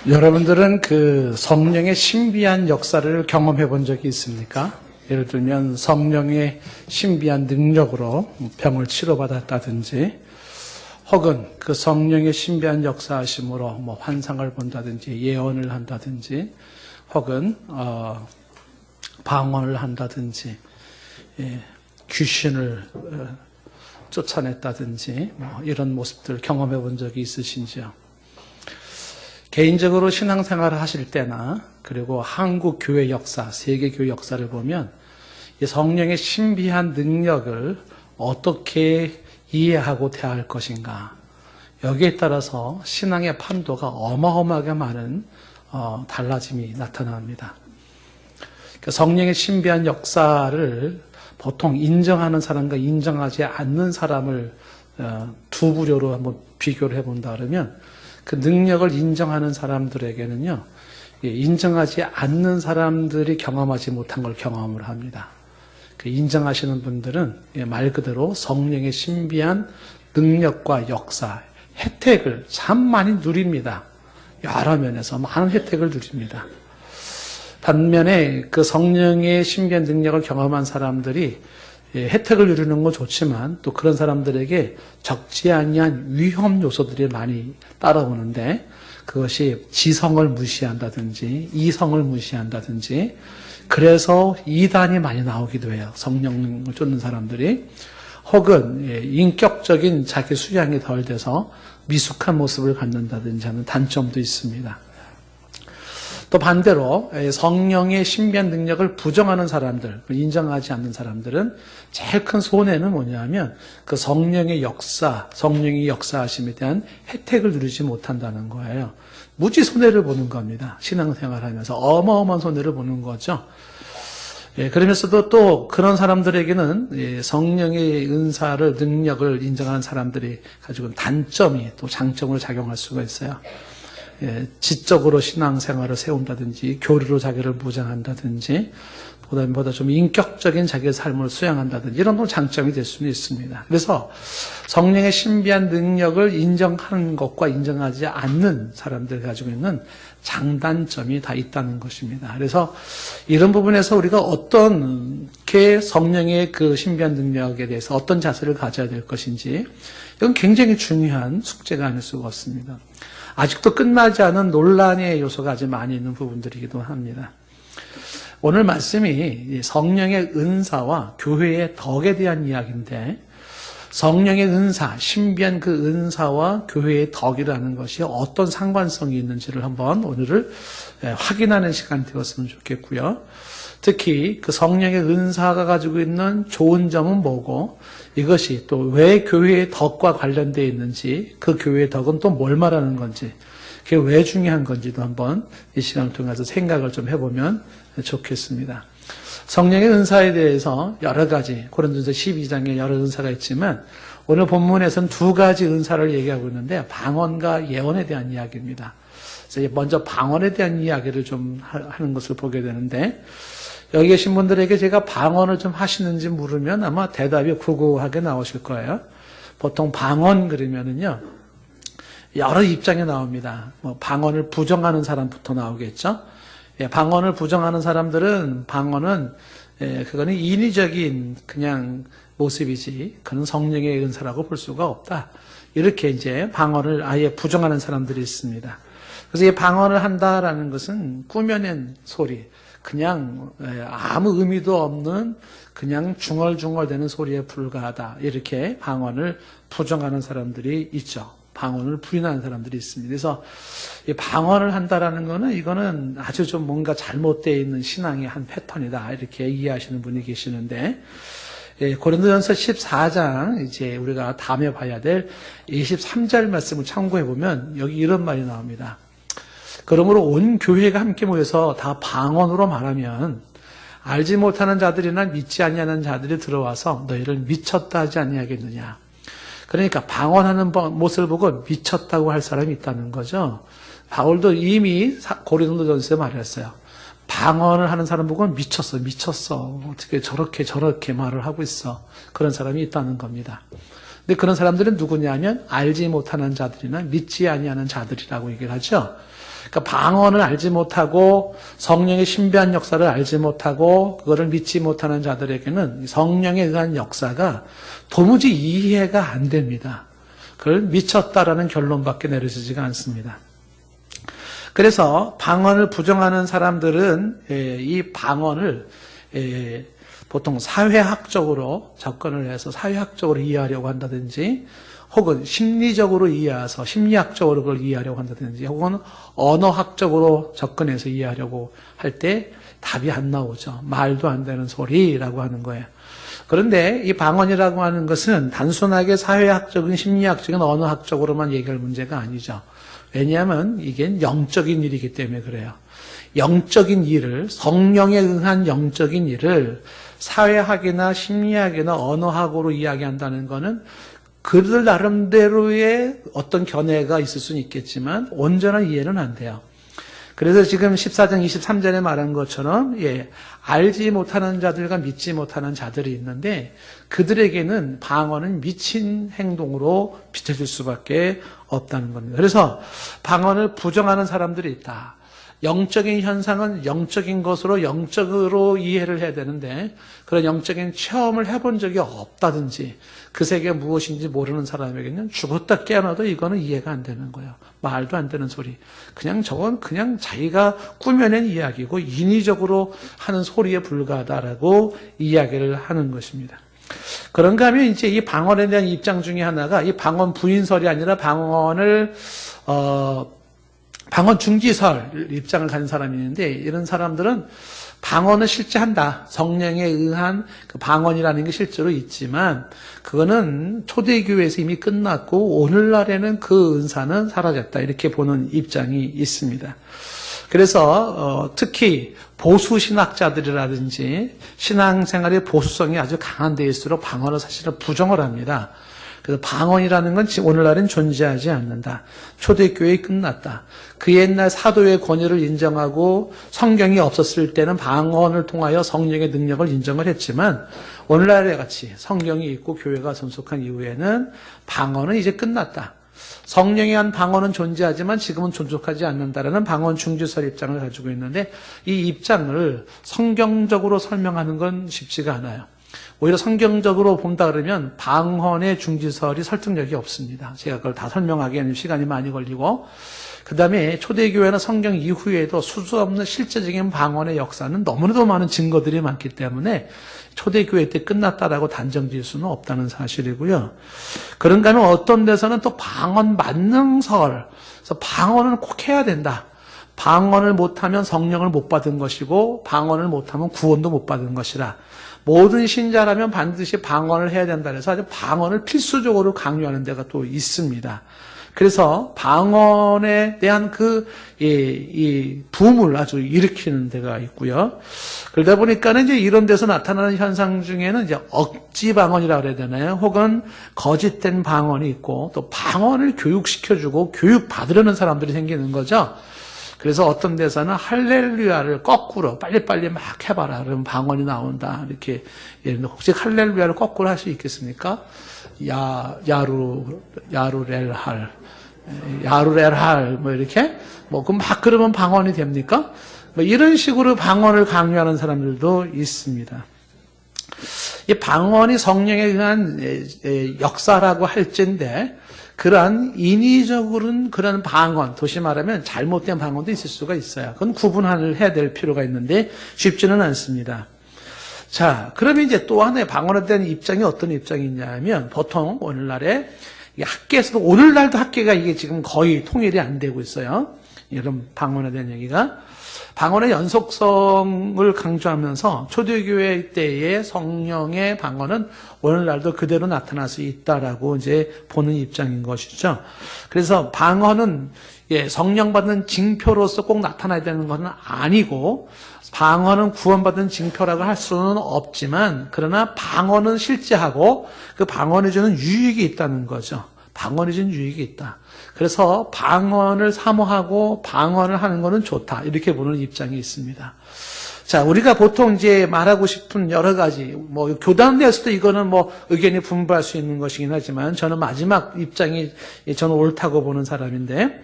여러분들은 그 성령의 신비한 역사를 경험해 본 적이 있습니까? 예를 들면 성령의 신비한 능력으로 병을 치료받았다든지, 혹은 그 성령의 신비한 역사하심으로 뭐 환상을 본다든지 예언을 한다든지, 혹은 방언을 한다든지, 귀신을 쫓아냈다든지 뭐 이런 모습들 경험해 본 적이 있으신지요? 개인적으로 신앙생활을 하실 때나 그리고 한국 교회 역사, 세계 교회 역사를 보면 이 성령의 신비한 능력을 어떻게 이해하고 대할 것인가, 여기에 따라서 신앙의 판도가 어마어마하게 많은 달라짐이 나타납니다. 성령의 신비한 역사를 보통 인정하는 사람과 인정하지 않는 사람을 두 부류로 한번 비교를 해본다 그러면, 그 능력을 인정하는 사람들에게는요, 인정하지 않는 사람들이 경험하지 못한 걸 경험을 합니다. 그 인정하시는 분들은 말 그대로 성령의 신비한 능력과 역사, 혜택을 참 많이 누립니다. 여러 면에서 많은 혜택을 누립니다. 반면에 그 성령의 신비한 능력을 경험한 사람들이 혜택을 누리는 건 좋지만 또 그런 사람들에게 적지 아니한 위험 요소들이 많이 따라오는데, 그것이 지성을 무시한다든지 이성을 무시한다든지, 그래서 이단이 많이 나오기도 해요. 성령을 쫓는 사람들이. 혹은 인격적인 자기 수양이 덜 돼서 미숙한 모습을 갖는다든지 하는 단점도 있습니다. 또 반대로 성령의 신비한 능력을 부정하는 사람들, 인정하지 않는 사람들은 제일 큰 손해는 뭐냐면 그 성령의 역사, 성령이 역사하심에 대한 혜택을 누리지 못한다는 거예요. 무지 손해를 보는 겁니다. 신앙생활하면서 어마어마한 손해를 보는 거죠. 그러면서도 또 그런 사람들에게는 성령의 은사를, 능력을 인정하는 사람들이 가지고 있는 단점이 또 장점으로 작용할 수가 있어요. 지적으로 신앙생활을 세운다든지, 교리로 자기를 무장한다든지, 보다 좀 인격적인 자기의 삶을 수양한다든지, 이런 장점이 될 수는 있습니다. 그래서 성령의 신비한 능력을 인정하는 것과 인정하지 않는 사람들 가지고 있는 장단점이 다 있다는 것입니다. 그래서 이런 부분에서 우리가 어떻게 성령의 그 신비한 능력에 대해서 어떤 자세를 가져야 될 것인지, 이건 굉장히 중요한 숙제가 아닐 수가 없습니다. 아직도 끝나지 않은 논란의 요소가 아주 많이 있는 부분들이기도 합니다. 오늘 말씀이 성령의 은사와 교회의 덕에 대한 이야기인데, 성령의 은사, 신비한 그 은사와 교회의 덕이라는 것이 어떤 상관성이 있는지를 한번 오늘을 확인하는 시간이 되었으면 좋겠고요. 특히 그 성령의 은사가 가지고 있는 좋은 점은 뭐고, 이것이 또 왜 교회의 덕과 관련되어 있는지, 그 교회의 덕은 또 뭘 말하는 건지, 그게 왜 중요한 건지도 한번 이 시간을 통해서 생각을 좀 해보면 좋겠습니다. 성령의 은사에 대해서 여러 가지, 고린도전서 12장에 여러 은사가 있지만 오늘 본문에서는 두 가지 은사를 얘기하고 있는데, 방언과 예언에 대한 이야기입니다. 그래서 먼저 방언에 대한 이야기를 좀 하는 것을 보게 되는데, 여기 계신 분들에게 제가 방언을 좀 하시는지 물으면 아마 대답이 구구하게 나오실 거예요. 보통 방언 그러면은요, 여러 입장이 나옵니다. 뭐 방언을 부정하는 사람부터 나오겠죠. 방언을 부정하는 사람들은 방언은 그거는 인위적인 그냥 모습이지, 그는 성령의 은사라고 볼 수가 없다. 이렇게 이제 방언을 아예 부정하는 사람들이 있습니다. 그래서 이 방언을 한다라는 것은 꾸며낸 소리, 그냥 아무 의미도 없는 그냥 중얼중얼대는 소리에 불과하다. 이렇게 방언을 부정하는 사람들이 있죠. 방언을 부인하는 사람들이 있습니다. 그래서 이 방언을 한다라는 거는, 이거는 아주 좀 뭔가 잘못되어 있는 신앙의 한 패턴이다. 이렇게 이해하시는 분이 계시는데, 고린도전서 14장 이제 우리가 다음에 봐야 될 23절 말씀을 참고해 보면 여기 이런 말이 나옵니다. 그러므로 온 교회가 함께 모여서 다 방언으로 말하면 알지 못하는 자들이나 믿지 아니하는 자들이 들어와서 너희를 미쳤다 하지 아니하겠느냐. 그러니까 방언하는 모습을 보고 미쳤다고 할 사람이 있다는 거죠. 바울도 이미 고린도전서에 말했어요. 방언을 하는 사람 보고 미쳤어. 어떻게 저렇게 말을 하고 있어. 그런 사람이 있다는 겁니다. 근데 그런 사람들은 누구냐면 알지 못하는 자들이나 믿지 아니하는 자들이라고 얘기를 하죠. 그러니까 방언을 알지 못하고 성령의 신비한 역사를 알지 못하고 그거를 믿지 못하는 자들에게는 성령에 의한 역사가 도무지 이해가 안 됩니다. 그걸 미쳤다라는 결론밖에 내려지지가 않습니다. 그래서 방언을 부정하는 사람들은 이 방언을 보통 사회학적으로 접근을 해서 사회학적으로 이해하려고 한다든지 혹은 심리적으로 이해해서 심리학적으로 그걸 이해하려고 한다든지 혹은 언어학적으로 접근해서 이해하려고 할 때 답이 안 나오죠. 말도 안 되는 소리라고 하는 거예요. 그런데 이 방언이라고 하는 것은 단순하게 사회학적인 심리학적인 언어학적으로만 얘기할 문제가 아니죠. 왜냐하면 이게 영적인 일이기 때문에 그래요. 영적인 일을, 성령에 의한 영적인 일을 사회학이나 심리학이나 언어학으로 이야기한다는 것은 그들 나름대로의 어떤 견해가 있을 수는 있겠지만 온전한 이해는 안 돼요. 그래서 지금 14장 23절에 말한 것처럼 알지 못하는 자들과 믿지 못하는 자들이 있는데 그들에게는 방언은 미친 행동으로 비춰질 수밖에 없다는 겁니다. 그래서 방언을 부정하는 사람들이 있다. 영적인 현상은 영적인 것으로 영적으로 이해를 해야 되는데 그런 영적인 체험을 해본 적이 없다든지 그 세계가 무엇인지 모르는 사람에게는 죽었다 깨어나도 이거는 이해가 안 되는 거예요. 말도 안 되는 소리. 그냥 저건 그냥 자기가 꾸며낸 이야기고 인위적으로 하는 소리에 불과하다라고 이야기를 하는 것입니다. 그런가 하면 이제 이 방언에 대한 입장 중에 하나가 이 방언 부인설이 아니라 방언 중지설 입장을 가진 사람이 있는데 이런 사람들은 방언을 실제 한다. 성령에 의한 그 방언이라는 게 실제로 있지만 그거는 초대교회에서 이미 끝났고 오늘날에는 그 은사는 사라졌다. 이렇게 보는 입장이 있습니다. 그래서 특히 보수 신학자들이라든지 신앙생활의 보수성이 아주 강한 데일수록 방언을 사실은 부정을 합니다. 그래서 방언이라는 건 오늘날은 존재하지 않는다. 초대교회에 끝났다. 그 옛날 사도의 권위를 인정하고 성경이 없었을 때는 방언을 통하여 성령의 능력을 인정을 했지만 오늘날에 같이 성경이 있고 교회가 전속한 이후에는 방언은 이제 끝났다. 성령에 의한 방언은 존재하지만 지금은 존속하지 않는다라는 방언 중지설 입장을 가지고 있는데 이 입장을 성경적으로 설명하는 건 쉽지가 않아요. 오히려 성경적으로 본다 그러면 방언의 중지설이 설득력이 없습니다. 제가 그걸 다 설명하기에는 시간이 많이 걸리고 그 다음에 초대교회나 성경 이후에도 수수 없는 실제적인 방언의 역사는 너무나도 많은 증거들이 많기 때문에 초대교회 때 끝났다라고 단정 지을 수는 없다는 사실이고요. 그런가 하면 어떤 데서는 또 방언 만능설, 그래서 방언은 꼭 해야 된다. 방언을 못하면 성령을 못 받은 것이고 방언을 못하면 구원도 못 받은 것이라 모든 신자라면 반드시 방언을 해야 된다 해서 아주 방언을 필수적으로 강요하는 데가 또 있습니다. 그래서 방언에 대한 이 붐을 아주 일으키는 데가 있고요. 그러다 보니까는 이제 이런 데서 나타나는 현상 중에는 이제 억지 방언이라고 그래야 되나요? 혹은 거짓된 방언이 있고 또 방언을 교육시켜주고 교육받으려는 사람들이 생기는 거죠. 그래서 어떤 데서는 할렐루야를 거꾸로 빨리빨리 막 해봐라. 그러면 방언이 나온다. 이렇게. 혹시 할렐루야를 거꾸로 할 수 있겠습니까? 야루렐할. 뭐 이렇게. 그럼 막 그러면 방언이 됩니까? 이런 식으로 방언을 강요하는 사람들도 있습니다. 이 방언이 성령에 의한 역사라고 할진데, 그러한 인위적으로는 그런 방언, 도시 말하면 잘못된 방언도 있을 수가 있어요. 그건 구분을 해야 될 필요가 있는데 쉽지는 않습니다. 자, 그러면 이제 또 하나의 방언에 대한 입장이 어떤 입장이 있냐면 보통 오늘날에 학계에서도 오늘날도 학계가 이게 지금 거의 통일이 안 되고 있어요. 이런 방언에 대한 얘기가. 방언의 연속성을 강조하면서 초대교회 때의 성령의 방언은 오늘날도 그대로 나타날 수 있다라고 이제 보는 입장인 것이죠. 그래서 방언은 성령 받는 징표로서 꼭 나타나야 되는 것은 아니고 방언은 구원받은 징표라고 할 수는 없지만 그러나 방언은 실제하고 그 방언이 주는 유익이 있다는 거죠. 방언이 주는 유익이 있다. 그래서 방언을 사모하고 방언을 하는 것은 좋다. 이렇게 보는 입장이 있습니다. 자, 우리가 보통 이제 말하고 싶은 여러 가지, 교단 내에서도 이거는 의견이 분분할 수 있는 것이긴 하지만 저는 마지막 입장이 저는 옳다고 보는 사람인데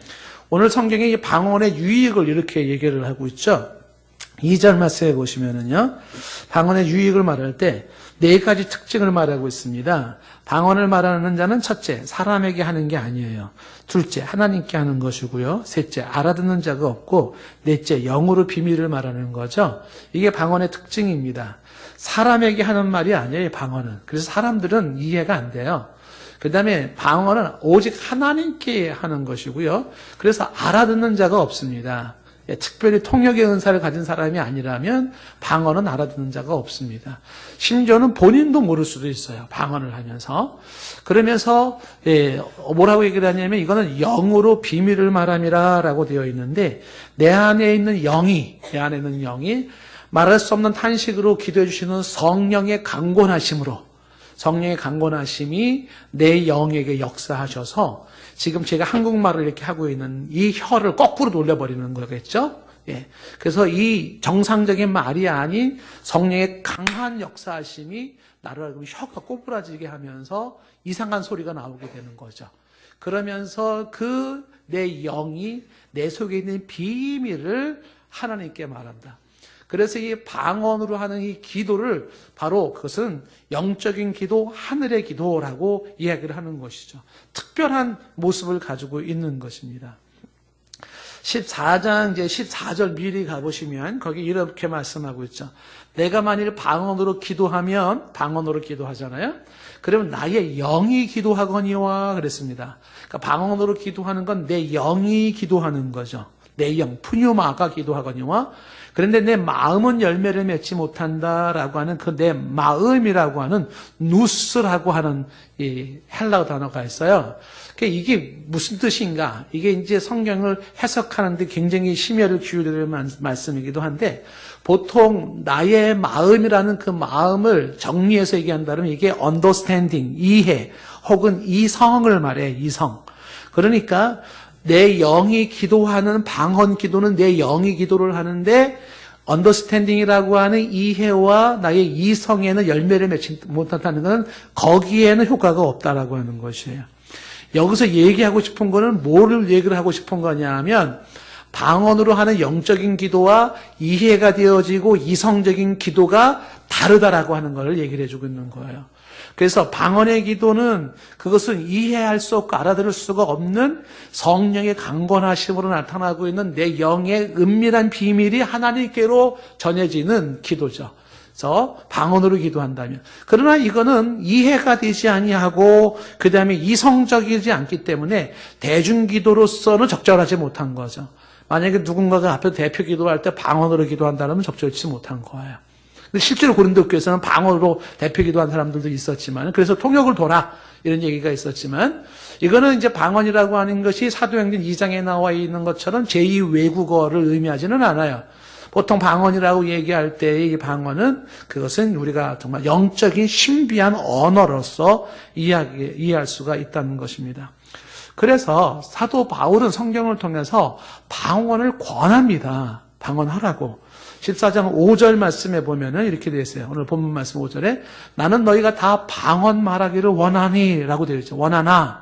오늘 성경에 이 방언의 유익을 이렇게 얘기를 하고 있죠. 2절 말씀에 보시면은요, 방언의 유익을 말할 때 네 가지 특징을 말하고 있습니다. 방언을 말하는 자는 첫째, 사람에게 하는 게 아니에요. 둘째, 하나님께 하는 것이고요. 셋째, 알아듣는 자가 없고, 넷째, 영으로 비밀을 말하는 거죠. 이게 방언의 특징입니다. 사람에게 하는 말이 아니에요, 방언은. 그래서 사람들은 이해가 안 돼요. 그 다음에 방언은 오직 하나님께 하는 것이고요. 그래서 알아듣는 자가 없습니다. 특별히 통역의 은사를 가진 사람이 아니라면 방언은 알아듣는 자가 없습니다. 심지어는 본인도 모를 수도 있어요. 방언을 하면서. 그러면서 뭐라고 얘기를 하냐면 이거는 영으로 비밀을 말함이라 라고 되어 있는데 내 안에 있는 영이 말할 수 없는 탄식으로 기도해 주시는 성령의 강권하심으로 성령의 강권하심이 내 영에게 역사하셔서 지금 제가 한국말을 이렇게 하고 있는 이 혀를 거꾸로 돌려버리는 거겠죠? 예. 그래서 이 정상적인 말이 아닌 성령의 강한 역사하심이 나를 혀가 꼬부라지게 하면서 이상한 소리가 나오게 되는 거죠. 그러면서 그 내 영이 내 속에 있는 비밀을 하나님께 말한다. 그래서 이 방언으로 하는 이 기도를 바로 그것은 영적인 기도, 하늘의 기도라고 이야기를 하는 것이죠. 특별한 모습을 가지고 있는 것입니다. 14장 이제 14절 미리 가보시면 거기 이렇게 말씀하고 있죠. 내가 만일 방언으로 기도하잖아요. 그러면 나의 영이 기도하거니와 그랬습니다. 그러니까 방언으로 기도하는 건 내 영이 기도하는 거죠. 내 영, 푸뉴마가 기도하거니와 그런데 내 마음은 열매를 맺지 못한다라고 하는 그 내 마음이라고 하는 누스라고 하는 이 헬라어 단어가 있어요. 그러니까 이게 무슨 뜻인가? 이게 이제 성경을 해석하는데 굉장히 심혈을 기울여야 될 말씀이기도 한데 보통 나의 마음이라는 그 마음을 정리해서 얘기한다면 이게 understanding, 이해 혹은 이성을 말해, 이성. 그러니까 내 영이 기도하는 방언 기도는 내 영이 기도를 하는데 언더스탠딩이라고 하는 이해와 나의 이성에는 열매를 맺지 못한다는 것은 거기에는 효과가 없다라고 하는 것이에요. 여기서 얘기하고 싶은 거는 뭐를 얘기를 하고 싶은 거냐 하면 방언으로 하는 영적인 기도와 이해가 되어지고 이성적인 기도가 다르다라고 하는 걸 얘기를 해주고 있는 거예요. 그래서 방언의 기도는 그것은 이해할 수 없고 알아들을 수가 없는 성령의 강권하심으로 나타나고 있는 내 영의 은밀한 비밀이 하나님께로 전해지는 기도죠. 그래서 방언으로 기도한다면. 그러나 이거는 이해가 되지 아니하고 그 다음에 이성적이지 않기 때문에 대중기도로서는 적절하지 못한 거죠. 만약에 누군가가 앞에 대표 기도할 때 방언으로 기도한다면 적절치 못한 거예요. 실제로 고린도 교회에서는 방언으로 대표 기도한 사람들도 있었지만 그래서 통역을 둬라 이런 얘기가 있었지만 이거는 이제 방언이라고 하는 것이 사도행전 2장에 나와 있는 것처럼 제2 외국어를 의미하지는 않아요. 보통 방언이라고 얘기할 때 이 방언은 그것은 우리가 정말 영적인 신비한 언어로서 이해할 수가 있다는 것입니다. 그래서 사도 바울은 성경을 통해서 방언을 권합니다. 방언하라고. 14장 5절 말씀에 보면은 이렇게 되어 있어요. 오늘 본문 말씀 5절에 나는 너희가 다 방언 말하기를 원하니 라고 되어 있죠. 원하나.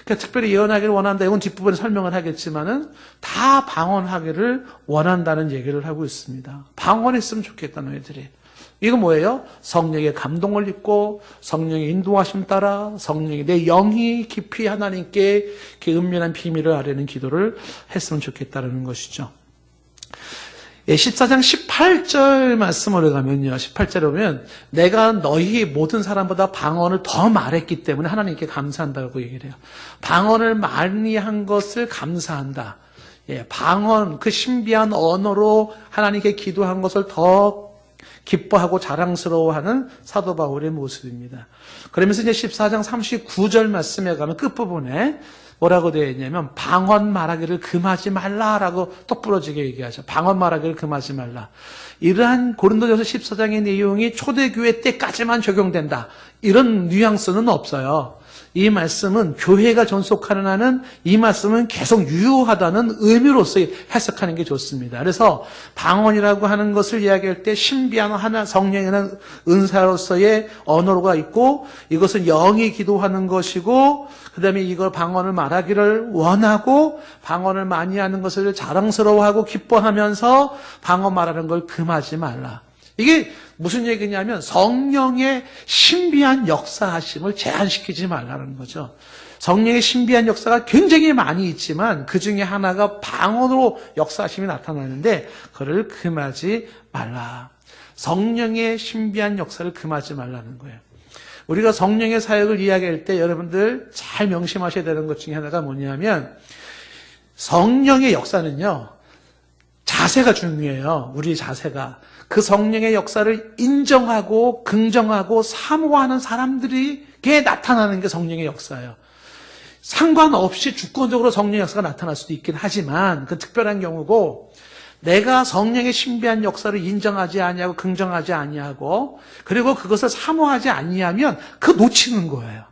그러니까 특별히 예언하기를 원한다. 이건 뒷부분에 설명을 하겠지만은 다 방언하기를 원한다는 얘기를 하고 있습니다. 방언했으면 좋겠다, 너희들이. 이거 뭐예요? 성령의 감동을 입고 성령의 인도하심 따라 성령의 내 영이 깊이 하나님께 그 은밀한 비밀을 아뢰는 기도를 했으면 좋겠다는 것이죠. 14장 18절 말씀으로 가면요. 18절에 보면 내가 너희 모든 사람보다 방언을 더 말했기 때문에 하나님께 감사한다고 얘기를 해요. 방언을 많이 한 것을 감사한다. 방언, 그 신비한 언어로 하나님께 기도한 것을 더 기뻐하고 자랑스러워하는 사도 바울의 모습입니다. 그러면서 이제 14장 39절 말씀에 가면 끝부분에 뭐라고 되어 있냐면 방언 말하기를 금하지 말라라고 똑부러지게 얘기하죠. 방언 말하기를 금하지 말라. 이러한 고린도전서 14장의 내용이 초대교회 때까지만 적용된다. 이런 뉘앙스는 없어요. 이 말씀은 교회가 존속하는 한은 이 말씀은 계속 유효하다는 의미로서 해석하는 게 좋습니다. 그래서 방언이라고 하는 것을 이야기할 때 신비한 하나 성령이라는 은사로서의 언어가 있고 이것은 영이 기도하는 것이고 그 다음에 이걸 방언을 말하기를 원하고 방언을 많이 하는 것을 자랑스러워하고 기뻐하면서 방언 말하는 걸 금하지 말라. 이게 무슨 얘기냐면 성령의 신비한 역사하심을 제한시키지 말라는 거죠. 성령의 신비한 역사가 굉장히 많이 있지만 그 중에 하나가 방언으로 역사하심이 나타나는데 그를 금하지 말라. 성령의 신비한 역사를 금하지 말라는 거예요. 우리가 성령의 사역을 이야기할 때 여러분들 잘 명심하셔야 되는 것 중에 하나가 뭐냐면 성령의 역사는요. 자세가 중요해요. 우리 자세가. 그 성령의 역사를 인정하고 긍정하고 사모하는 사람들에게 나타나는 게 성령의 역사예요. 상관없이 주권적으로 성령의 역사가 나타날 수도 있긴 하지만 그 특별한 경우고 내가 성령의 신비한 역사를 인정하지 아니하고 긍정하지 아니하고 그리고 그것을 사모하지 아니하면 그 놓치는 거예요.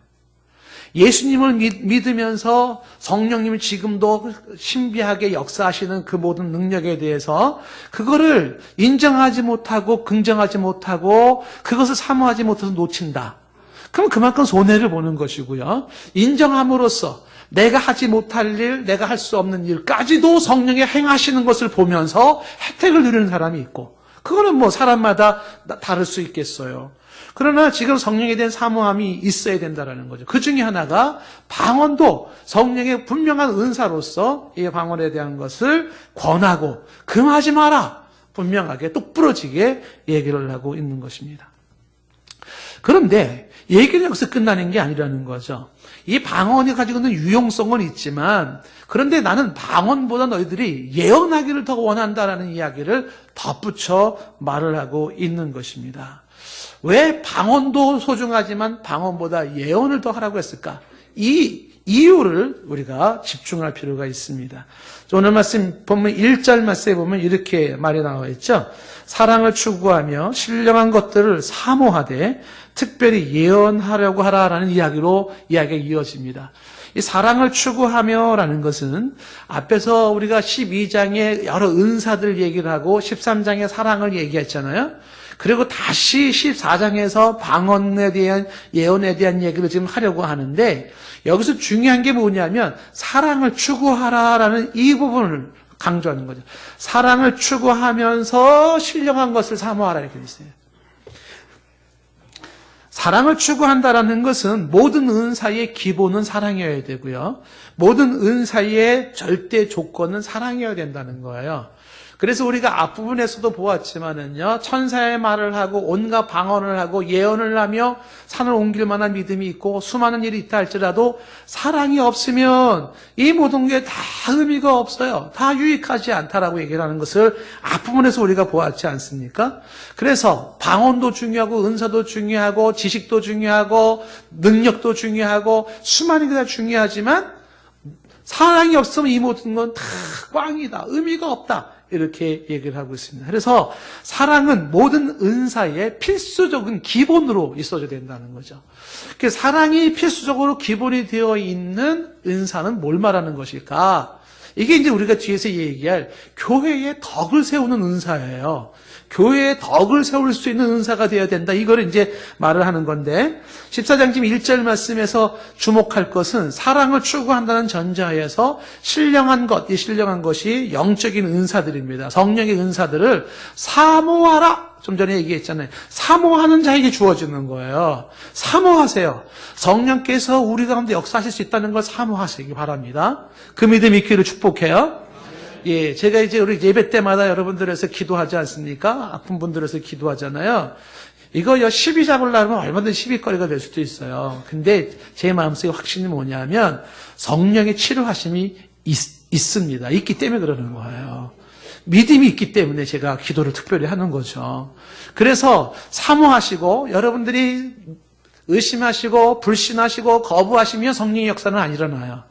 예수님을 믿으면서 성령님이 지금도 신비하게 역사하시는 그 모든 능력에 대해서 그거를 인정하지 못하고 긍정하지 못하고 그것을 사모하지 못해서 놓친다. 그럼 그만큼 손해를 보는 것이고요. 인정함으로써 내가 하지 못할 일, 내가 할 수 없는 일까지도 성령이 행하시는 것을 보면서 혜택을 누리는 사람이 있고 그거는 뭐 사람마다 다를 수 있겠어요. 그러나 지금 성령에 대한 사모함이 있어야 된다는 거죠. 그 중에 하나가 방언도 성령의 분명한 은사로서 이 방언에 대한 것을 권하고 금하지 마라. 분명하게 똑부러지게 얘기를 하고 있는 것입니다. 그런데 얘기는 여기서 끝나는 게 아니라는 거죠. 이 방언이 가지고 있는 유용성은 있지만 그런데 나는 방언보다 너희들이 예언하기를 더 원한다라는 이야기를 덧붙여 말을 하고 있는 것입니다. 왜 방언도 소중하지만 방언보다 예언을 더 하라고 했을까? 이 이유를 우리가 집중할 필요가 있습니다. 오늘 말씀 보면 1절 말씀에 보면 이렇게 말이 나와 있죠. 사랑을 추구하며 신령한 것들을 사모하되 특별히 예언하려고 하라라는 이야기로 이야기가 이어집니다. 이 사랑을 추구하며라는 것은 앞에서 우리가 12장에 여러 은사들 얘기를 하고 13장에 사랑을 얘기했잖아요. 그리고 다시 14장에서 방언에 대한 예언에 대한 얘기를 지금 하려고 하는데 여기서 중요한 게 뭐냐면 사랑을 추구하라라는 이 부분을 강조하는 거죠. 사랑을 추구하면서 신령한 것을 사모하라 이렇게 돼 있어요. 사랑을 추구한다라는 것은 모든 은사의 기본은 사랑이어야 되고요. 모든 은사의 절대 조건은 사랑이어야 된다는 거예요. 그래서 우리가 앞부분에서도 보았지만은요, 천사의 말을 하고 온갖 방언을 하고 예언을 하며 산을 옮길 만한 믿음이 있고 수많은 일이 있다 할지라도 사랑이 없으면 이 모든 게 다 의미가 없어요. 다 유익하지 않다라고 얘기를 하는 것을 앞부분에서 우리가 보았지 않습니까? 그래서 방언도 중요하고 은사도 중요하고 지식도 중요하고 능력도 중요하고 수많은 게 다 중요하지만 사랑이 없으면 이 모든 건 다 꽝이다. 의미가 없다. 이렇게 얘기를 하고 있습니다. 그래서 사랑은 모든 은사의 필수적인 기본으로 있어야 된다는 거죠. 사랑이 필수적으로 기본이 되어 있는 은사는 뭘 말하는 것일까? 이게 이제 우리가 뒤에서 얘기할 교회의 덕을 세우는 은사예요. 교회의 덕을 세울 수 있는 은사가 되어야 된다. 이걸 이제 말을 하는 건데 14장 지금 1절 말씀에서 주목할 것은 사랑을 추구한다는 전자에서 신령한 것, 이 신령한 것이 영적인 은사들입니다. 성령의 은사들을 사모하라. 좀 전에 얘기했잖아요. 사모하는 자에게 주어지는 거예요. 사모하세요. 성령께서 우리 가운데 역사하실 수 있다는 걸 사모하시기 바랍니다. 그 믿음 있기를 축복해요. 예, 제가 이제 우리 예배 때마다 여러분들에서 기도하지 않습니까? 아픈 분들에서 기도하잖아요. 이거 시비 잡으려면 얼마든지 시비거리가 될 수도 있어요. 근데 제 마음속에 확신이 뭐냐면 성령의 치료하심이 있습니다. 있기 때문에 그러는 거예요. 믿음이 있기 때문에 제가 기도를 특별히 하는 거죠. 그래서 사모하시고 여러분들이 의심하시고 불신하시고 거부하시면 성령의 역사는 안 일어나요.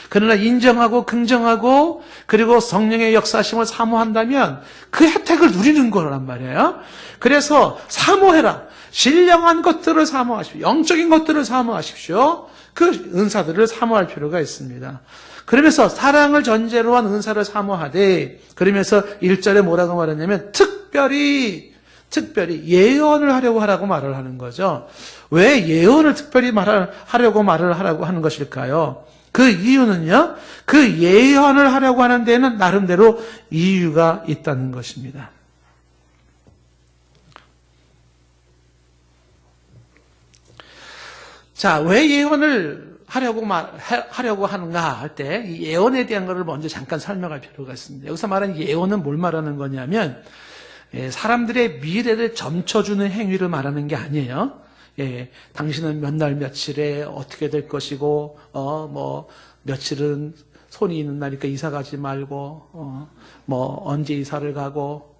그러나 인정하고 긍정하고 그리고 성령의 역사심을 사모한다면 그 혜택을 누리는 거란 말이에요. 그래서 사모해라. 신령한 것들을 사모하십시오. 영적인 것들을 사모하십시오. 그 은사들을 사모할 필요가 있습니다. 그러면서 사랑을 전제로 한 은사를 사모하되, 그러면서 1절에 뭐라고 말했냐면 특별히 예언을 하려고 하라고 말을 하는 거죠. 왜 예언을 특별히 하려고 말을 하라고 하는 것일까요? 그 이유는요, 그 예언을 하려고 하는 데에는 나름대로 이유가 있다는 것입니다. 자, 왜 예언을 하려고 하는가 할 때, 이 예언에 대한 것을 먼저 잠깐 설명할 필요가 있습니다. 여기서 말하는 예언은 뭘 말하는 거냐면, 사람들의 미래를 점쳐주는 행위를 말하는 게 아니에요. 당신은 몇 날 며칠에 어떻게 될 것이고, 며칠은 손이 있는 날이니까 이사 가지 말고, 언제 이사를 가고,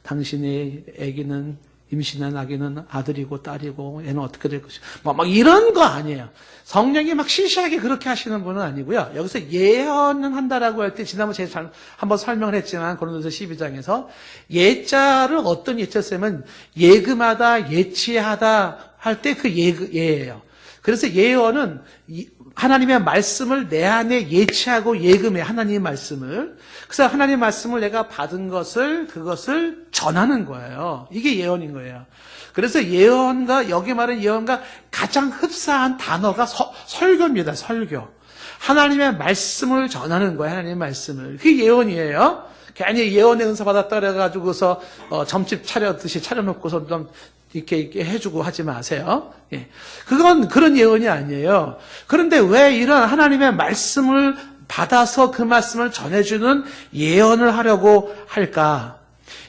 당신의 아기는 임신한 아기는 아들이고 딸이고 얘는 어떻게 될 것이고 막 이런 거 아니에요. 성령이 막 시시하게 그렇게 하시는 분은 아니고요. 여기서 예언을 한다라고 할 때 지난번에 제가 한번 설명을 했지만 고린도서 12장에서 예자를 어떤 예자 쓰면 예금하다, 예치하다 할 때 그 예예요. 그래서 예언은 하나님의 말씀을 내 안에 예치하고 예금해, 하나님의 말씀을. 그래서 하나님의 말씀을 내가 받은 그것을 전하는 거예요. 이게 예언인 거예요. 그래서 예언과, 여기 말하는 예언과 가장 흡사한 단어가 설교입니다, 설교. 하나님의 말씀을 전하는 거예요, 하나님의 말씀을. 그게 예언이에요. 괜히 예언의 은사 받았다 그래가지고서, 점집 차려놓고서 좀, 이렇게 해주고 하지 마세요. 그건 그런 예언이 아니에요. 그런데 왜 이런 하나님의 말씀을 받아서 그 말씀을 전해주는 예언을 하려고 할까?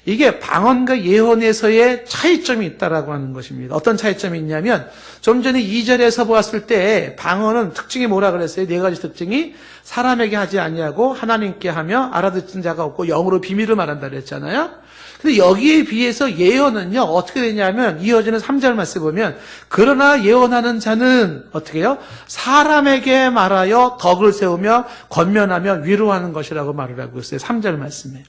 이게 방언과 예언에서의 차이점이 있다라고 하는 것입니다. 어떤 차이점이 있냐면 좀 전에 2절에서 보았을 때 방언은 특징이 뭐라 그랬어요? 네 가지 특징이 사람에게 하지 아니하고 하나님께 하며 알아듣는 자가 없고 영으로 비밀을 말한다 그랬잖아요. 근데 여기에 비해서 예언은요, 어떻게 되냐면, 이어지는 3절 말씀 보면, 그러나 예언하는 자는 어떻게 해요? 사람에게 말하여 덕을 세우며, 권면하며 위로하는 것이라고 말을 하고 있어요. 3절 말씀에.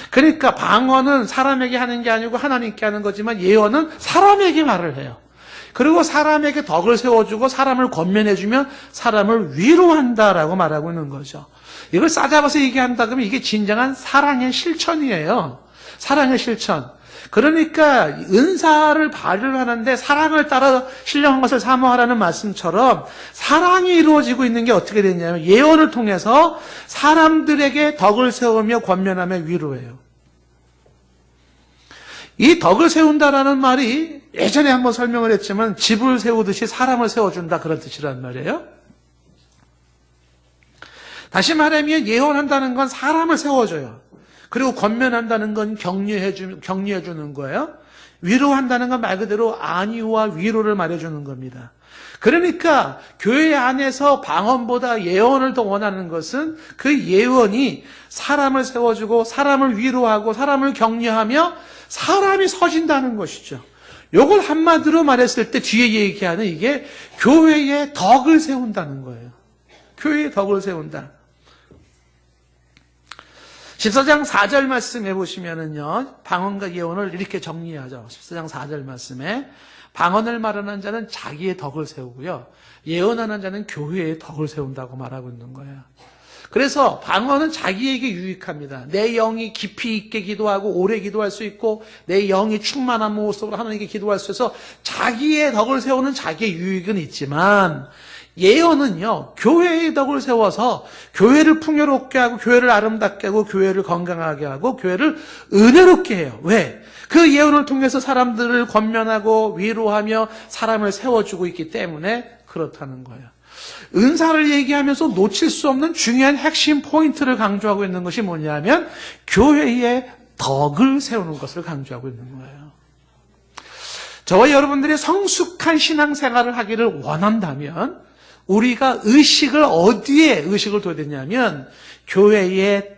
그러니까 방언은 사람에게 하는 게 아니고 하나님께 하는 거지만, 예언은 사람에게 말을 해요. 그리고 사람에게 덕을 세워주고, 사람을 권면해주면, 사람을 위로한다라고 말하고 있는 거죠. 이걸 싸잡아서 얘기한다 그러면 이게 진정한 사랑의 실천이에요. 사랑의 실천. 그러니까 은사를 발휘를 하는데 사랑을 따라 신령한 것을 사모하라는 말씀처럼 사랑이 이루어지고 있는 게 어떻게 되냐면 예언을 통해서 사람들에게 덕을 세우며 권면하며 위로해요. 이 덕을 세운다라는 말이 예전에 한번 설명을 했지만 집을 세우듯이 사람을 세워준다 그런 뜻이란 말이에요. 다시 말하면 예언한다는 건 사람을 세워줘요. 그리고 권면한다는 건 격려해 주는 거예요. 위로한다는 건 말 그대로 안위와 위로를 말해주는 겁니다. 그러니까 교회 안에서 방언보다 예언을 더 원하는 것은 그 예언이 사람을 세워주고 사람을 위로하고 사람을 격려하며 사람이 서진다는 것이죠. 이걸 한마디로 말했을 때 뒤에 얘기하는 이게 교회의 덕을 세운다는 거예요. 교회의 덕을 세운다. 14장 4절 말씀해 보시면은요, 방언과 예언을 이렇게 정리하죠. 14장 4절 말씀에 방언을 말하는 자는 자기의 덕을 세우고요, 예언하는 자는 교회의 덕을 세운다고 말하고 있는 거예요. 그래서 방언은 자기에게 유익합니다. 내 영이 깊이 있게 기도하고 오래 기도할 수 있고 내 영이 충만한 모습으로 하나님께 기도할 수 있어서 자기의 덕을 세우는 자기의 유익은 있지만 예언은요, 교회의 덕을 세워서 교회를 풍요롭게 하고 교회를 아름답게 하고 교회를 건강하게 하고 교회를 은혜롭게 해요. 왜? 그 예언을 통해서 사람들을 권면하고 위로하며 사람을 세워주고 있기 때문에 그렇다는 거예요. 은사를 얘기하면서 놓칠 수 없는 중요한 핵심 포인트를 강조하고 있는 것이 뭐냐면 교회의 덕을 세우는 것을 강조하고 있는 거예요. 저와 여러분들이 성숙한 신앙생활을 하기를 원한다면 우리가 어디에 의식을 둬야 되냐면 교회의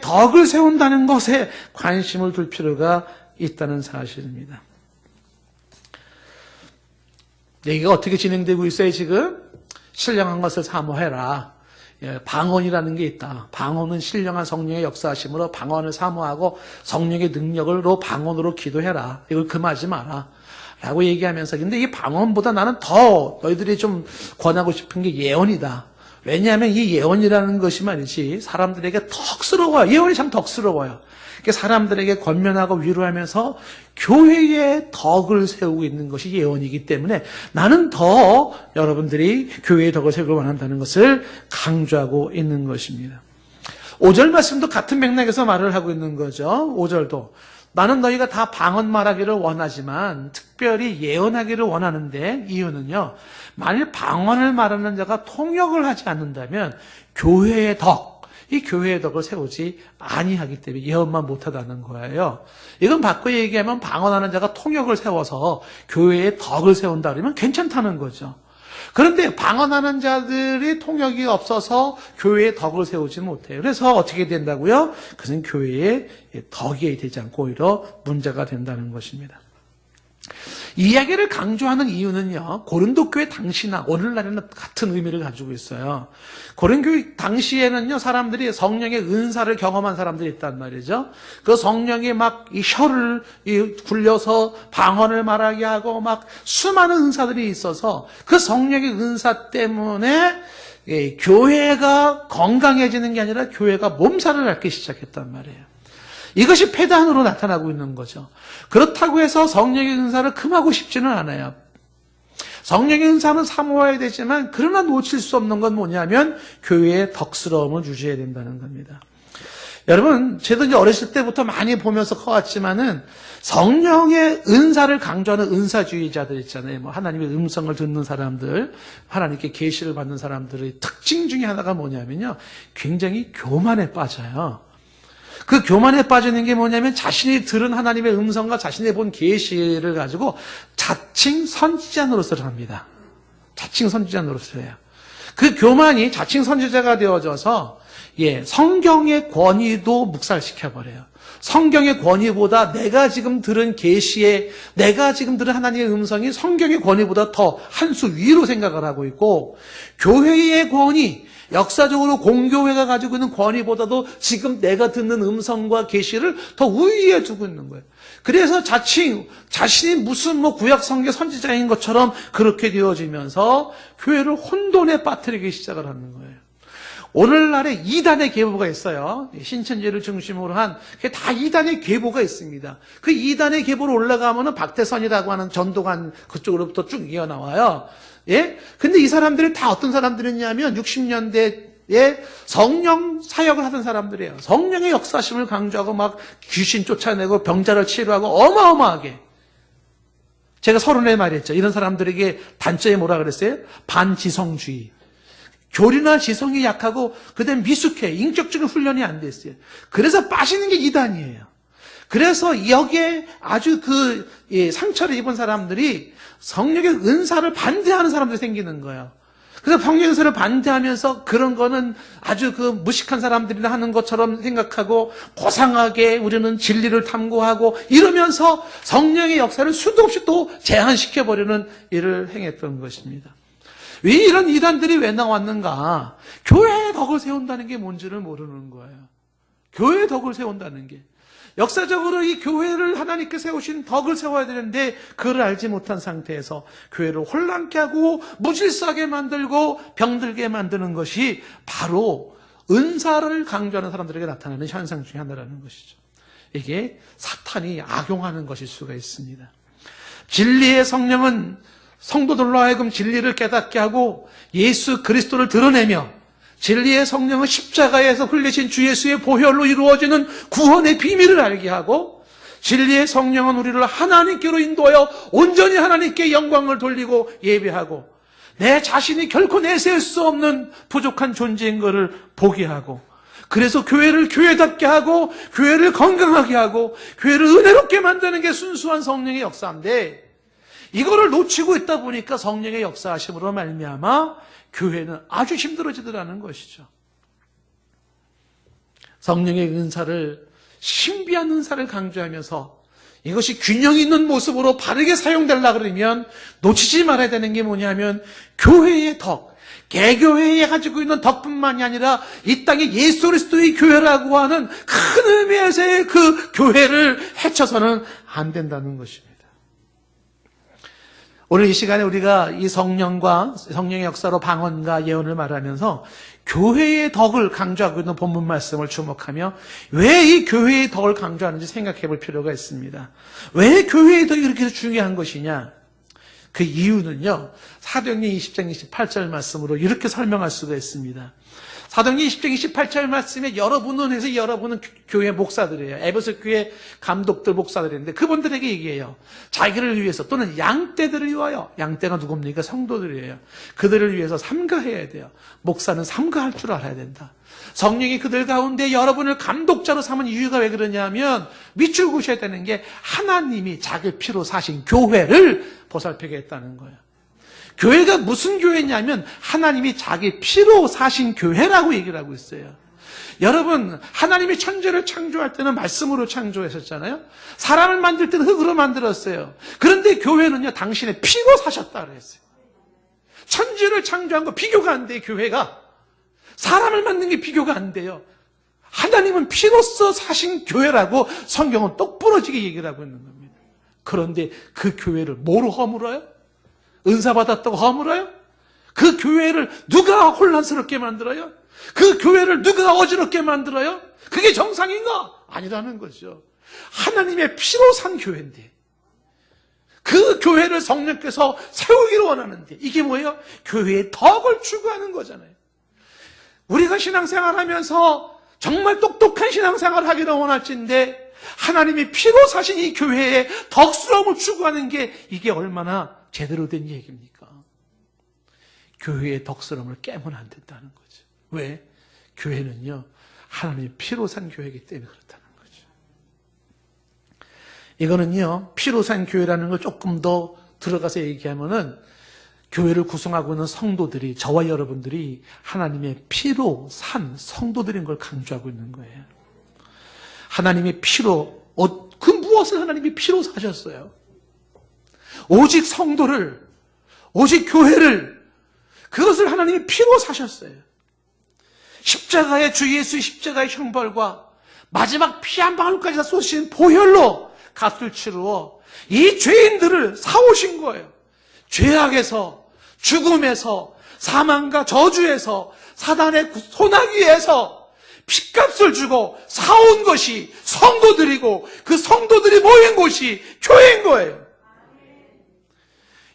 덕을 세운다는 것에 관심을 둘 필요가 있다는 사실입니다. 얘기가 어떻게 진행되고 있어요, 지금? 신령한 것을 사모해라. 방언이라는 게 있다. 방언은 신령한 성령의 역사하심으로 방언을 사모하고 성령의 능력으로 방언으로 기도해라. 이걸 금하지 마라. 라고 얘기하면서, 근데 이 방언보다 나는 더 너희들이 좀 권하고 싶은 게 예언이다. 왜냐하면 이 예언이라는 것이 말이지 사람들에게 덕스러워요. 예언이 참 덕스러워요. 사람들에게 권면하고 위로하면서 교회의 덕을 세우고 있는 것이 예언이기 때문에 나는 더 여러분들이 교회의 덕을 세우길 원한다는 것을 강조하고 있는 것입니다. 5절 말씀도 같은 맥락에서 말을 하고 있는 거죠. 5절도 나는 너희가 다 방언 말하기를 원하지만 특별히 예언하기를 원하는데 이유는요. 만일 방언을 말하는 자가 통역을 하지 않는다면 교회의 덕, 이 교회의 덕을 세우지 아니하기 때문에 예언만 못하다는 거예요. 이건 바꿔 얘기하면 방언하는 자가 통역을 세워서 교회의 덕을 세운다 그러면 괜찮다는 거죠. 그런데 방언하는 자들이 통역이 없어서 교회의 덕을 세우지 못해요. 그래서 어떻게 된다고요? 그것은 교회의 덕이 되지 않고 오히려 문제가 된다는 것입니다. 이 이야기를 강조하는 이유는요, 고린도 교회 당시나 오늘날에는 같은 의미를 가지고 있어요. 고린도 교회 당시에는요, 사람들이 성령의 은사를 경험한 사람들이 있단 말이죠. 그 성령이 막 이 혀를 굴려서 방언을 말하게 하고 막 수많은 은사들이 있어서 그 성령의 은사 때문에 교회가 건강해지는 게 아니라 교회가 몸살을 앓기 시작했단 말이에요. 이것이 폐단으로 나타나고 있는 거죠. 그렇다고 해서 성령의 은사를 금하고 싶지는 않아요. 성령의 은사는 사모해야 되지만 그러나 놓칠 수 없는 건 뭐냐면 교회의 덕스러움을 유지해야 된다는 겁니다. 여러분, 저도 이제 어렸을 때부터 많이 보면서 커왔지만은 성령의 은사를 강조하는 은사주의자들 있잖아요. 뭐 하나님의 음성을 듣는 사람들, 하나님께 계시를 받는 사람들의 특징 중에 하나가 뭐냐면요, 굉장히 교만에 빠져요. 그 교만에 빠지는 게 뭐냐면 자신이 들은 하나님의 음성과 자신이 본 계시를 가지고 자칭 선지자 노릇을 합니다. 자칭 선지자 노릇을 해요. 그 교만이 자칭 선지자가 되어져서 성경의 권위도 묵살시켜버려요. 성경의 권위보다 내가 지금 들은 계시에 내가 지금 들은 하나님의 음성이 성경의 권위보다 더 한 수 위로 생각을 하고 있고, 교회의 권위, 역사적으로 공교회가 가지고 있는 권위보다도 지금 내가 듣는 음성과 계시를 더 우위에 두고 있는 거예요. 그래서 자신이 무슨 구약 성경 선지자인 것처럼 그렇게 되어지면서 교회를 혼돈에 빠뜨리기 시작을 하는 거예요. 오늘날에 이단의 계보가 있어요. 신천지를 중심으로 한, 그게 다 이단의 계보가 있습니다. 그 이단의 계보로 올라가면은 박대선이라고 하는 전도관 그쪽으로부터 쭉 이어나와요. 예? 근데 이 사람들이 다 어떤 사람들이냐면 60년대에 성령 사역을 하던 사람들이에요. 성령의 역사심을 강조하고 막 귀신 쫓아내고 병자를 치료하고 어마어마하게. 제가 서론에 말했죠. 이런 사람들에게 단점이 뭐라 그랬어요? 반지성주의. 교리나 지성이 약하고 그다음에 미숙해. 인격적인 훈련이 안 됐어요. 그래서 빠지는 게 이단이에요. 그래서 여기에 아주 상처를 입은 사람들이 성령의 은사를 반대하는 사람들이 생기는 거예요. 그래서 성령의 은사를 반대하면서 그런 거는 아주 무식한 사람들이나 하는 것처럼 생각하고 고상하게 우리는 진리를 탐구하고 이러면서 성령의 역사를 수도 없이 또 제한시켜버리는 일을 행했던 것입니다. 왜 이런 이단들이 왜 나왔는가? 교회의 덕을 세운다는 게 뭔지를 모르는 거예요. 교회의 덕을 세운다는 게. 역사적으로 이 교회를 하나님께 세우신 덕을 세워야 되는데 그걸 알지 못한 상태에서 교회를 혼란케 하고 무질서하게 만들고 병들게 만드는 것이 바로 은사를 강조하는 사람들에게 나타나는 현상 중에 하나라는 것이죠. 이게 사탄이 악용하는 것일 수가 있습니다. 진리의 성령은 성도들로 하여금 진리를 깨닫게 하고 예수 그리스도를 드러내며, 진리의 성령은 십자가에서 흘리신 주 예수의 보혈로 이루어지는 구원의 비밀을 알게 하고, 진리의 성령은 우리를 하나님께로 인도하여 온전히 하나님께 영광을 돌리고 예배하고, 내 자신이 결코 내세울 수 없는 부족한 존재인 것을 보게 하고, 그래서 교회를 교회답게 하고 교회를 건강하게 하고 교회를 은혜롭게 만드는 게 순수한 성령의 역사인데, 이거를 놓치고 있다 보니까 성령의 역사하심으로 말미암아 교회는 아주 힘들어지더라는 것이죠. 성령의 은사를, 신비한 은사를 강조하면서 이것이 균형 있는 모습으로 바르게 사용되려고 그러면 놓치지 말아야 되는 게 뭐냐면 교회의 덕, 개교회에 가지고 있는 덕분만이 아니라 이 땅에 예수 그리스도의 교회라고 하는 큰 의미에서의 그 교회를 해쳐서는 안 된다는 것입니다. 오늘 이 시간에 우리가 이 성령의 역사로 방언과 예언을 말하면서 교회의 덕을 강조하고 있는 본문 말씀을 주목하며 왜 이 교회의 덕을 강조하는지 생각해 볼 필요가 있습니다. 왜 교회의 덕이 그렇게 중요한 것이냐? 그 이유는요, 사도행전 20장 28절 말씀으로 이렇게 설명할 수가 있습니다. 사도행전 20장 28절 말씀에 여러분은 교회 목사들이에요. 에베소 교회 감독들 목사들인데 그분들에게 얘기해요. 자기를 위해서 또는 양떼들을 위하여, 양떼가 누굽니까? 성도들이에요. 그들을 위해서 삼가해야 돼요. 목사는 삼가할 줄 알아야 된다. 성령이 그들 가운데 여러분을 감독자로 삼은 이유가 왜 그러냐면 밑줄 그으셔야 되는 게 하나님이 자기 피로 사신 교회를 보살피겠다는 거예요. 교회가 무슨 교회냐면 하나님이 자기 피로 사신 교회라고 얘기를 하고 있어요. 여러분, 하나님이 천지를 창조할 때는 말씀으로 창조하셨잖아요. 사람을 만들 때는 흙으로 만들었어요. 그런데 교회는요, 당신의 피로 사셨다 그랬어요. 천지를 창조한 거 비교가 안 돼요, 교회가. 사람을 만든 게 비교가 안 돼요. 하나님은 피로써 사신 교회라고 성경은 똑부러지게 얘기를 하고 있는 겁니다. 그런데 그 교회를 뭐로 허물어요? 은사 받았다고 허물어요? 그 교회를 누가 혼란스럽게 만들어요? 그 교회를 누가 어지럽게 만들어요? 그게 정상인가? 아니라는 거죠. 하나님의 피로 산 교회인데 그 교회를 성령께서 세우기를 원하는데 이게 뭐예요? 교회의 덕을 추구하는 거잖아요. 우리가 신앙생활하면서 정말 똑똑한 신앙생활을 하기를 원할진데 하나님이 피로 사신 이 교회의 덕스러움을 추구하는 게 이게 얼마나 제대로 된 얘기입니까? 교회의 덕스러움을 깨면 안 된다는 거죠. 왜? 교회는요, 하나님이 피로 산 교회이기 때문에 그렇다는 거죠. 이거는요, 피로 산 교회라는 걸 조금 더 들어가서 얘기하면은 교회를 구성하고 있는 성도들이, 저와 여러분들이 하나님의 피로 산 성도들인 걸 강조하고 있는 거예요. 하나님의 피로, 그 무엇을 하나님이 피로 사셨어요? 오직 성도를, 오직 교회를, 그것을 하나님이 피로 사셨어요. 십자가의 주 예수의 십자가의 형벌과 마지막 피 한 방울까지 다 쏟으신 보혈로 값을 치루어 이 죄인들을 사오신 거예요. 죄악에서, 죽음에서, 사망과 저주에서, 사단의 소나기에서 핏값을 주고 사온 것이 성도들이고 그 성도들이 모인 곳이 교회인 거예요.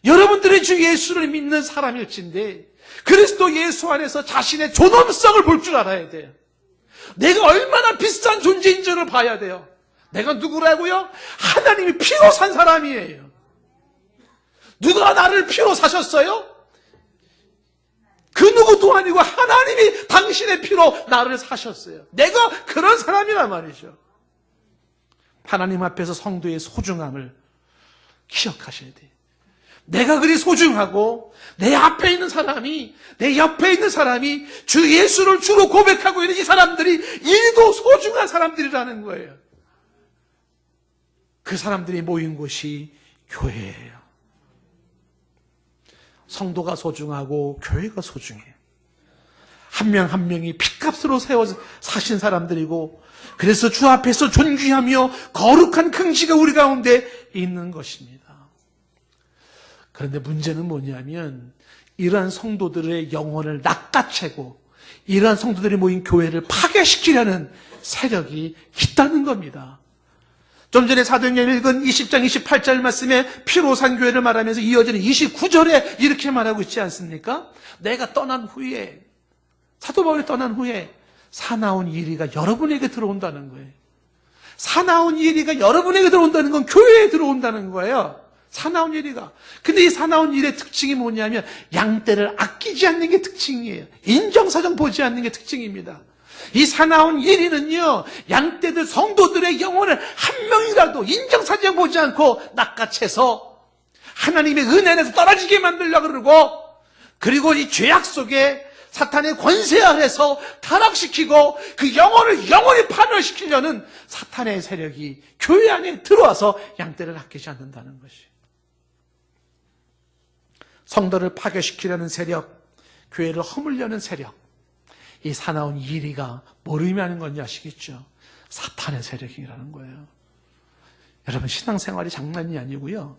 여러분들이 주 예수를 믿는 사람일진데 그리스도 예수 안에서 자신의 존엄성을 볼 줄 알아야 돼요. 내가 얼마나 비싼 존재인지를 봐야 돼요. 내가 누구라고요? 하나님이 피로 산 사람이에요. 누가 나를 피로 사셨어요? 그 누구도 아니고 하나님이 당신의 피로 나를 사셨어요. 내가 그런 사람이란 말이죠. 하나님 앞에서 성도의 소중함을 기억하셔야 돼요. 내가 그리 소중하고 내 앞에 있는 사람이, 내 옆에 있는 사람이 주 예수를 주로 고백하고 있는 이 사람들이 일도 소중한 사람들이라는 거예요. 그 사람들이 모인 곳이 교회예요. 성도가 소중하고 교회가 소중해요. 한 명 한 명이 핏값으로 세워 사신 사람들이고 그래서 주 앞에서 존귀하며 거룩한 긍지가 우리 가운데 있는 것입니다. 그런데 문제는 뭐냐면 이러한 성도들의 영혼을 낚아채고 이러한 성도들이 모인 교회를 파괴시키려는 세력이 있다는 겁니다. 좀 전에 사도행전 읽은 20장 28절 말씀에 피로 산 교회를 말하면서 이어지는 29절에 이렇게 말하고 있지 않습니까? 내가 떠난 후에, 사도 바울이 떠난 후에 사나운 일이가 여러분에게 들어온다는 거예요. 사나운 일이가 여러분에게 들어온다는 건 교회에 들어온다는 거예요. 사나운 일이가. 근데 이 사나운 일의 특징이 뭐냐면 양떼를 아끼지 않는 게 특징이에요. 인정사정 보지 않는 게 특징입니다. 이 사나운 일이는요, 양떼들 성도들의 영혼을 한 명이라도 인정사정 보지 않고 낚아채서 하나님의 은혜 안에서 떨어지게 만들려고 그러고, 그리고 이 죄악 속에 사탄의 권세 아래서 타락시키고 그 영혼을 영원히 파멸시키려는 사탄의 세력이 교회 안에 들어와서 양떼를 아끼지 않는다는 것이. 성도를 파괴시키려는 세력, 교회를 허물려는 세력, 이 사나운 이리가 뭘 의미하는 건지 아시겠죠? 사탄의 세력이라는 거예요. 여러분, 신앙생활이 장난이 아니고요,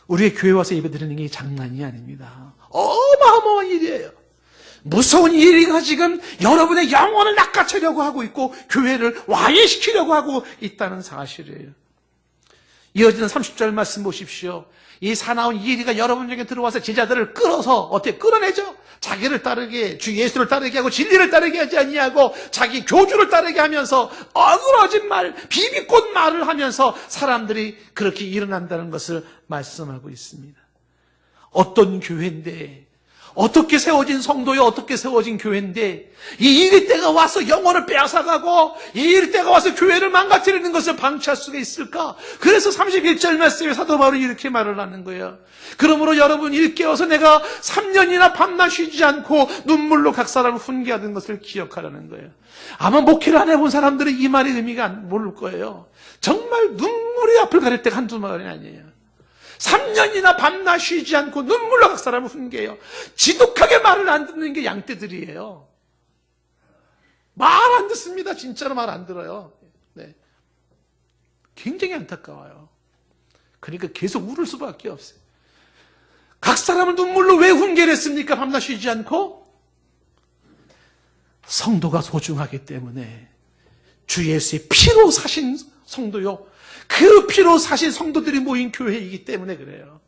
우리의 교회 와서 예배드리는 게 장난이 아닙니다. 어마어마한 일이에요. 무서운 이리가 지금 여러분의 영혼을 낚아채려고 하고 있고 교회를 와해시키려고 하고 있다는 사실이에요. 이어지는 30절 말씀 보십시오. 이 사나운 이리가 여러분에게 들어와서 제자들을 끌어서 어떻게 끌어내죠? 자기를 따르게, 주 예수를 따르게 하고 진리를 따르게 하지 아니하고 자기 교주를 따르게 하면서 어그러진 말, 비비꽃 말을 하면서 사람들이 그렇게 일어난다는 것을 말씀하고 있습니다. 어떤 교회인데, 어떻게 세워진 성도요, 어떻게 세워진 교회인데 이 이리때가 와서 영혼을 빼앗아가고 이 이리때가 와서 교회를 망가뜨리는 것을 방치할 수가 있을까? 그래서 31절 말씀에 사도 바울이 이렇게 말을 하는 거예요. 그러므로 여러분 일깨워서 내가 3년이나 밤낮 쉬지 않고 눈물로 각 사람을 훈계하던 것을 기억하라는 거예요. 아마 목회를 안 해본 사람들은 이 말의 의미가 모를 거예요. 정말 눈물이 앞을 가릴 때가 한두 말이 아니에요. 3년이나 밤낮 쉬지 않고 눈물로 각 사람을 훈계해요. 지독하게 말을 안 듣는 게 양떼들이에요. 말 안 듣습니다. 진짜로 말 안 들어요. 네. 굉장히 안타까워요. 그러니까 계속 울을 수밖에 없어요. 각 사람을 눈물로 왜 훈계를 했습니까? 밤낮 쉬지 않고? 성도가 소중하기 때문에 주 예수의 피로 사신 성도요, 그 피로 사신 성도들이 모인 교회이기 때문에 그래요.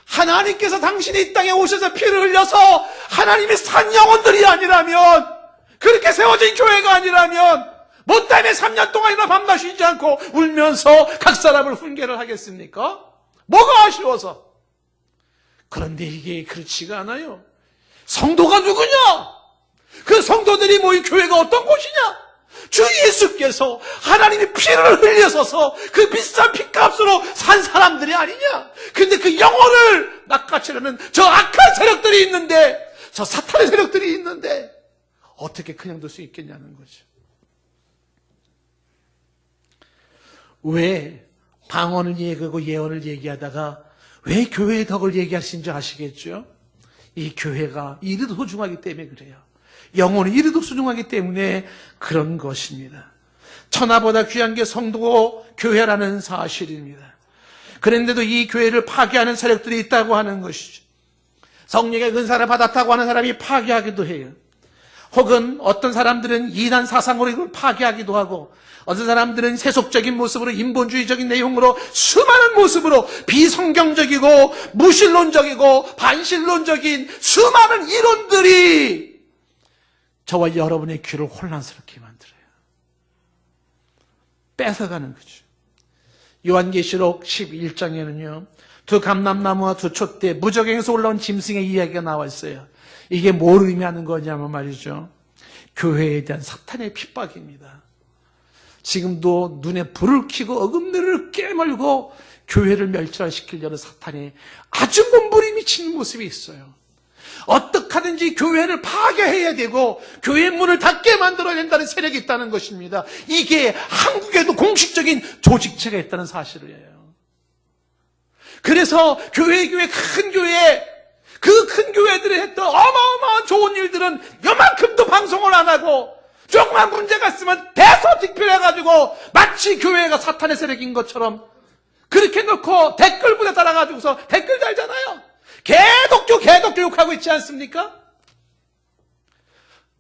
하나님께서 당신이 이 땅에 오셔서 피를 흘려서 하나님의 산 영혼들이 아니라면, 그렇게 세워진 교회가 아니라면 뭐 때문에 3년 동안이나 밤낮 쉬지 않고 울면서 각 사람을 훈계를 하겠습니까? 뭐가 아쉬워서? 그런데 이게 그렇지가 않아요. 성도가 누구냐? 그 성도들이 모인 교회가 어떤 곳이냐? 주 예수께서 하나님의 피를 흘려서서 그 비싼 피값으로 산 사람들이 아니냐? 근데 그 영혼을 낚아채려는 저 악한 세력들이 있는데, 저 사탄의 세력들이 있는데 어떻게 그냥 둘 수 있겠냐는 거죠. 왜 방언을 얘기하고 예언을 얘기하다가 왜 교회의 덕을 얘기하신지 아시겠죠? 이 교회가 이리도 소중하기 때문에 그래요. 영혼이 이리도 소중하기 때문에 그런 것입니다. 천하보다 귀한 게 성도고 교회라는 사실입니다. 그런데도 이 교회를 파괴하는 세력들이 있다고 하는 것이죠. 성령의 은사를 받았다고 하는 사람이 파괴하기도 해요. 혹은 어떤 사람들은 이단 사상으로 이걸 파괴하기도 하고, 어떤 사람들은 세속적인 모습으로, 인본주의적인 내용으로, 수많은 모습으로 비성경적이고 무신론적이고 반신론적인 수많은 이론들이 저와 여러분의 귀를 혼란스럽게 만들어요. 뺏어가는 거죠. 요한계시록 11장에는요, 두 감람나무와 두 촛대, 무적행에서 올라온 짐승의 이야기가 나와 있어요. 이게 뭘 의미하는 거냐면 말이죠, 교회에 대한 사탄의 핍박입니다. 지금도 눈에 불을 켜고 어금니를 깨물고 교회를 멸절시키려는 사탄의 아주 몸부림이 미치는 모습이 있어요. 어떻게 하든지 교회를 파괴해야 되고 교회의 문을 닫게 만들어야 된다는 세력이 있다는 것입니다. 이게 한국에도 공식적인 조직체가 있다는 사실이에요. 그래서 교회 큰 교회, 그 큰 교회들이 했던 어마어마한 좋은 일들은 요만큼도 방송을 안 하고, 조그만 문제가 있으면 대서특필해가지고 마치 교회가 사탄의 세력인 것처럼 그렇게 놓고 댓글부에 달아가지고서 댓글 달잖아요. 개독교 욕하고 있지 않습니까?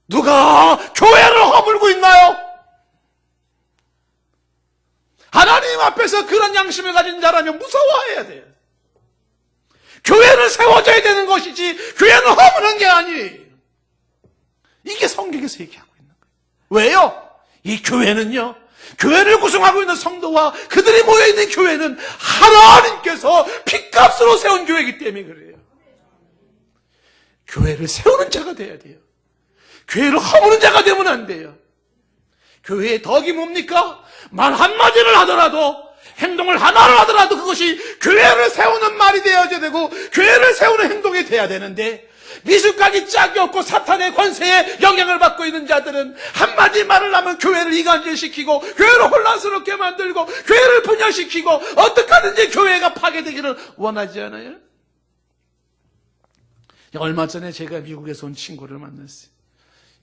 누가 교회를 허물고 있나요? 하나님 앞에서 그런 양심을 가진 자라면 무서워해야 돼요. 교회를 세워줘야 되는 것이지 교회는 허무는 게 아니에요. 이게 성경에서 얘기하고 있는 거예요. 왜요? 이 교회는요, 교회를 구성하고 있는 성도와 그들이 모여있는 교회는 하나님께서 핏값으로 세운 교회이기 때문에 그래요. 교회를 세우는 자가 돼야 돼요. 교회를 허무는 자가 되면 안 돼요. 교회의 덕이 뭡니까? 말 한마디를 하더라도, 행동을 하나를 하더라도 그것이 교회를 세우는 말이 되어야 되고 교회를 세우는 행동이 돼야 되는데, 미숙하기 짝이 없고 사탄의 권세에 영향을 받고 있는 자들은 한마디 말을 하면 교회를 이간질시키고 교회를 혼란스럽게 만들고 교회를 분열시키고 어떻게 하든지 교회가 파괴되기를 원하지 않아요? 얼마 전에 제가 미국에서 온 친구를 만났어요.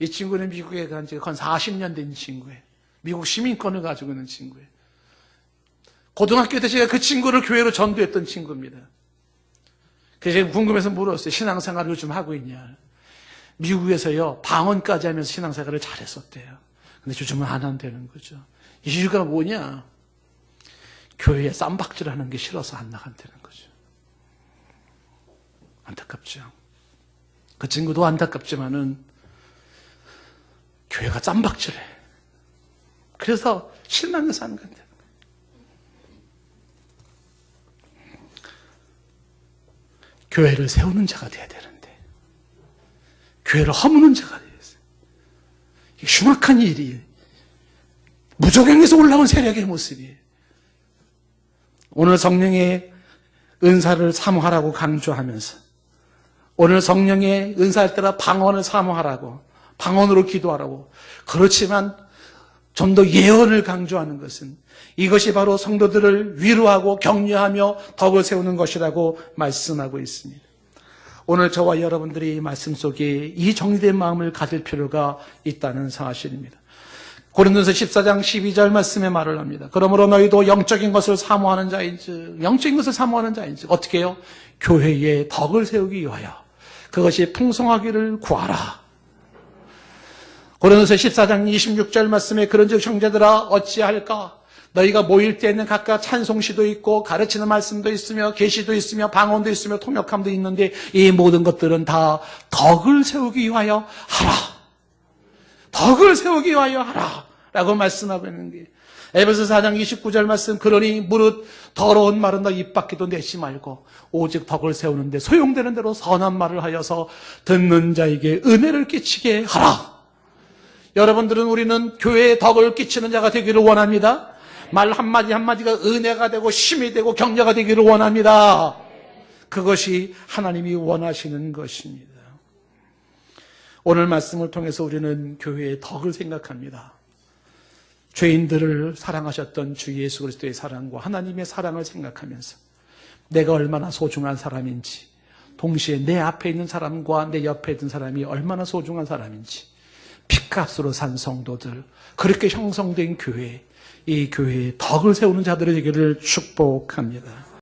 이 친구는 미국에 간 지가 한 40년 된 친구예요. 미국 시민권을 가지고 있는 친구예요. 고등학교 때 제가 그 친구를 교회로 전도했던 친구입니다. 그래서 제가 궁금해서 물었어요. 신앙생활을 요즘 하고 있냐. 미국에서요, 방언까지 하면서 신앙생활을 잘했었대요. 근데 요즘은 안 한다는 거죠. 이유가 뭐냐? 교회에 쌈박질하는 게 싫어서 안 나간다는 거죠. 안타깝죠. 그 친구도 안타깝지만은 교회가 쌈박질해. 그래서 실망해서 안 간다. 교회를 세우는 자가 돼야 되는데 교회를 허무는 자가 돼야 돼요. 이게 흉악한 일이에요. 무조건에서 올라온 세력의 모습이에요. 오늘 성령의 은사를 사모하라고 강조하면서 오늘 성령의 은사할 때라 방언을 사모하라고 방언으로 기도하라고 그렇지만 좀 더 예언을 강조하는 것은 이것이 바로 성도들을 위로하고 격려하며 덕을 세우는 것이라고 말씀하고 있습니다. 오늘 저와 여러분들이 이 말씀 속에 이 정리된 마음을 가질 필요가 있다는 사실입니다. 고린도서 14장 12절 말씀에 말을 합니다. 그러므로 너희도 영적인 것을 사모하는 자인즉 영적인 것을 사모하는 자인즉 어떻게 해요? 교회에 덕을 세우기 위하여 그것이 풍성하기를 구하라. 고린도서 14장 26절 말씀에 그런즉 형제들아 어찌할까? 너희가 모일 때에는 각각 찬송시도 있고 가르치는 말씀도 있으며 계시도 있으며 방언도 있으며 통역함도 있는데 이 모든 것들은 다 덕을 세우기 위하여 하라. 덕을 세우기 위하여 하라 라고 말씀하고 있는 게 에베소 4장 29절 말씀 그러니 무릇 더러운 말은 너 입 밖에도 내지 말고 오직 덕을 세우는데 소용되는 대로 선한 말을 하여서 듣는 자에게 은혜를 끼치게 하라. 여러분들은 우리는 교회에 덕을 끼치는 자가 되기를 원합니다. 말 한마디 한마디가 은혜가 되고 힘이 되고 격려가 되기를 원합니다. 그것이 하나님이 원하시는 것입니다. 오늘 말씀을 통해서 우리는 교회의 덕을 생각합니다. 죄인들을 사랑하셨던 주 예수 그리스도의 사랑과 하나님의 사랑을 생각하면서 내가 얼마나 소중한 사람인지 동시에 내 앞에 있는 사람과 내 옆에 있는 사람이 얼마나 소중한 사람인지 핏값으로 산 성도들 그렇게 형성된 교회 이 교회에 덕을 세우는 자들의 되기를 축복합니다.